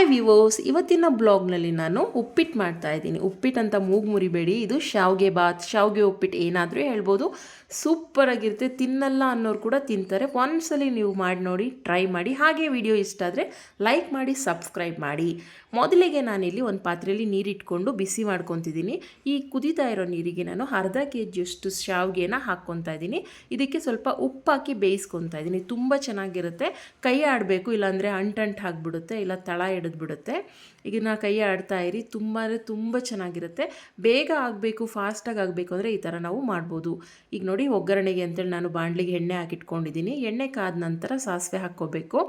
Hi ವಿವೋಸ್, ಇವತ್ತಿನ ಬ್ಲಾಗ್ನಲ್ಲಿ ನಾನು ಉಪ್ಪಿಟ್ಟು ಮಾಡ್ತಾ ಇದ್ದೀನಿ. ಉಪ್ಪಿಟ್ಟು ಅಂತ ಮೂಗು ಮುರಿಬೇಡಿ, ಇದು ಶಾವ್ಗೆ ಬಾತ್, ಶಾವ್ಗೆ ಉಪ್ಪಿಟ್ಟು ಏನಾದರೂ ಹೇಳ್ಬೋದು. ಸೂಪರಾಗಿರುತ್ತೆ, ತಿನ್ನಲ್ಲ ಅನ್ನೋರು ಕೂಡ ತಿಂತಾರೆ. ಒಂದ್ಸಲಿ ನೀವು ಮಾಡಿ ನೋಡಿ, ಟ್ರೈ ಮಾಡಿ. ಹಾಗೆ ವಿಡಿಯೋ ಇಷ್ಟ ಆದರೆ ಲೈಕ್ ಮಾಡಿ, ಸಬ್ಸ್ಕ್ರೈಬ್ ಮಾಡಿ. ಮೊದಲಿಗೆ ನಾನಿಲ್ಲಿ ಒಂದು ಪಾತ್ರೆಯಲ್ಲಿ ನೀರಿಟ್ಕೊಂಡು ಬಿಸಿ ಮಾಡ್ಕೊತಿದ್ದೀನಿ. ಈ ಕುದೀತಾ ಇರೋ ನೀರಿಗೆ ನಾನು ಅರ್ಧ kg ಶಾವ್ಗೆನ ಹಾಕ್ಕೊತಾ ಇದ್ದೀನಿ. ಇದಕ್ಕೆ ಸ್ವಲ್ಪ ಉಪ್ಪು ಹಾಕಿ ಬೇಯಿಸ್ಕೊತಾ ಇದ್ದೀನಿ. ತುಂಬ ಚೆನ್ನಾಗಿರುತ್ತೆ. ಕೈ ಆಡಬೇಕು, ಇಲ್ಲಾಂದರೆ ಅಂಟಂಟು ಹಾಕ್ಬಿಡುತ್ತೆ, ಇಲ್ಲ ತಳ ಹಿಡಿದ್ಬಿಡುತ್ತೆ. ಈಗ ನಾ ಕೈ ಆಡ್ತಾ ಇರಿ, ತುಂಬ ಚೆನ್ನಾಗಿರುತ್ತೆ. ಬೇಗ ಆಗಬೇಕು, ಫಾಸ್ಟಾಗಿ ಆಗಬೇಕು ಅಂದರೆ ಈ ಥರ ನಾವು ಮಾಡ್ಬೋದು. ಈಗ ನೋಡಿ, ಒಗ್ಗರಣೆಗೆ ಅಂತೇಳಿ ನಾನು ಬಾಣಲಿಗೆ ಎಣ್ಣೆ ಹಾಕಿಟ್ಕೊಂಡಿದ್ದೀನಿ. ಎಣ್ಣೆ ಕಾದ ನಂತರ ಸಾಸಿವೆ ಹಾಕ್ಕೋಬೇಕು.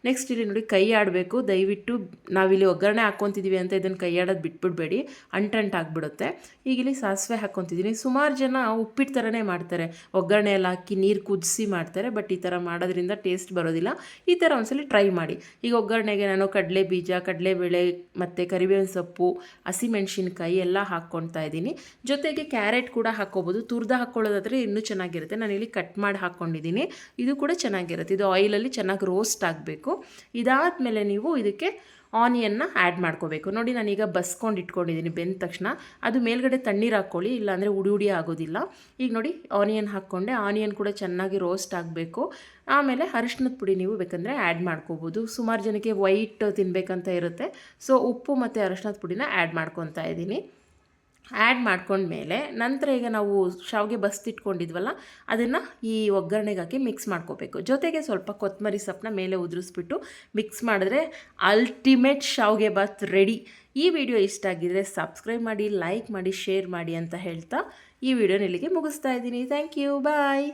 ನೆಕ್ಸ್ಟ್ ಇಲ್ಲಿ ನೋಡಿ, ಕೈ ಆಡಬೇಕು. ದಯವಿಟ್ಟು ನಾವಿಲ್ಲಿ ಒಗ್ಗರಣೆ ಹಾಕ್ಕೊತಿದ್ದೀವಿ ಅಂತ ಇದನ್ನು ಕೈ ಆಡೋದು ಬಿಟ್ಬಿಡಬೇಡಿ, ಅಂಟಂಟು ಆಗಿಬಿಡುತ್ತೆ. ಈಗ ಇಲ್ಲಿ ಸಾಸಿವೆ ಹಾಕ್ಕೊತಿದ್ದೀನಿ. ಸುಮಾರು ಜನ ಉಪ್ಪಿಟ್ಟು ಥರನೇ ಮಾಡ್ತಾರೆ, ಒಗ್ಗರಣೆ ಎಲ್ಲ ಹಾಕಿ ನೀರು ಕುದಿಸಿ ಮಾಡ್ತಾರೆ. ಬಟ್ ಈ ಥರ ಮಾಡೋದ್ರಿಂದ ಟೇಸ್ಟ್ ಬರೋದಿಲ್ಲ. ಈ ಥರ ಒಂದ್ಸಲಿ ಟ್ರೈ ಮಾಡಿ. ಈಗ ಒಗ್ಗರಣೆಗೆ ನಾನು ಕಡಲೆ ಬೀಜ, ಕಡಲೆಬೇಳೆ ಮತ್ತು ಕರಿಬೇವಿನ ಸೊಪ್ಪು, ಹಸಿಮೆಣ್ಸಿನ್ಕಾಯಿ ಎಲ್ಲ ಹಾಕ್ಕೊಳ್ತಾ ಇದ್ದೀನಿ. ಜೊತೆಗೆ ಕ್ಯಾರೆಟ್ ಕೂಡ ಹಾಕ್ಕೋಬೋದು. ತುರ್ದು ಹಾಕ್ಕೊಳ್ಳೋದಾದರೆ ಇನ್ನೂ ಚೆನ್ನಾಗಿರುತ್ತೆ. ನಾನಿಲ್ಲಿ ಕಟ್ ಮಾಡಿ ಹಾಕ್ಕೊಂಡಿದ್ದೀನಿ. ಇದು ಕೂಡ ಚೆನ್ನಾಗಿರುತ್ತೆ. ಇದು ಆಯಿಲಲ್ಲಿ ಚೆನ್ನಾಗಿ ರೋಸ್ಟ್ ಆಗಬೇಕು. ಇದಾದಮೇಲೆ ನೀವು ಇದಕ್ಕೆ ಆನಿಯನ್ನ ಆ್ಯಡ್ ಮಾಡ್ಕೋಬೇಕು. ನೋಡಿ, ನಾನೀಗ ಬಸ್ಕೊಂಡು ಇಟ್ಕೊಂಡಿದ್ದೀನಿ. ಬೆಂದ ತಕ್ಷಣ ಅದು ಮೇಲ್ಗಡೆ ತಣ್ಣೀರು ಹಾಕ್ಕೊಳ್ಳಿ, ಇಲ್ಲಾಂದರೆ ಉಡಿ ಆಗೋದಿಲ್ಲ. ಈಗ ನೋಡಿ, ಆನಿಯನ್ ಹಾಕ್ಕೊಂಡೆ. ಆನಿಯನ್ ಕೂಡ ಚೆನ್ನಾಗಿ ರೋಸ್ಟ್ ಆಗಬೇಕು. ಆಮೇಲೆ ಅರಿಶಿನದ ಪುಡಿ ನೀವು ಬೇಕಂದರೆ ಆ್ಯಡ್ ಮಾಡ್ಕೋಬೋದು. ಸುಮಾರು ಜನಕ್ಕೆ ವೈಟ್ ತಿನ್ನಬೇಕಂತ ಇರುತ್ತೆ. ಸೊ ಉಪ್ಪು ಮತ್ತು ಅರಿಶಿನದ ಪುಡಿನ ಆ್ಯಡ್ ಮಾಡ್ಕೊತಾ ಇದ್ದೀನಿ. ಆ್ಯಡ್ ಮಾಡ್ಕೊಂಡ್ಮೇಲೆ ನಂತರ ಈಗ ನಾವು ಶಾವಿಗೆ ಬಸ್ತಿಟ್ಕೊಂಡಿದ್ವಲ್ಲ, ಅದನ್ನು ಈ ಒಗ್ಗರಣೆಗೆ ಹಾಕಿ ಮಿಕ್ಸ್ ಮಾಡ್ಕೋಬೇಕು. ಜೊತೆಗೆ ಸ್ವಲ್ಪ ಕೊತ್ತಂಬರಿ ಸೊಪ್ಪನ್ನ ಮೇಲೆ ಉದುರಿಸ್ಬಿಟ್ಟು ಮಿಕ್ಸ್ ಮಾಡಿದ್ರೆ ಅಲ್ಟಿಮೇಟ್ ಶಾವಿಗೆ ಬಾತ್ ರೆಡಿ. ಈ ವಿಡಿಯೋ ಇಷ್ಟ ಆಗಿದ್ರೆ ಸಬ್ಸ್ಕ್ರೈಬ್ ಮಾಡಿ, ಲೈಕ್ ಮಾಡಿ, ಶೇರ್ ಮಾಡಿ ಅಂತ ಹೇಳ್ತಾ ಈ ವಿಡಿಯೋನ ಇಲ್ಲಿಗೆ ಮುಗಿಸ್ತಾ ಇದ್ದೀನಿ. Thank you, bye.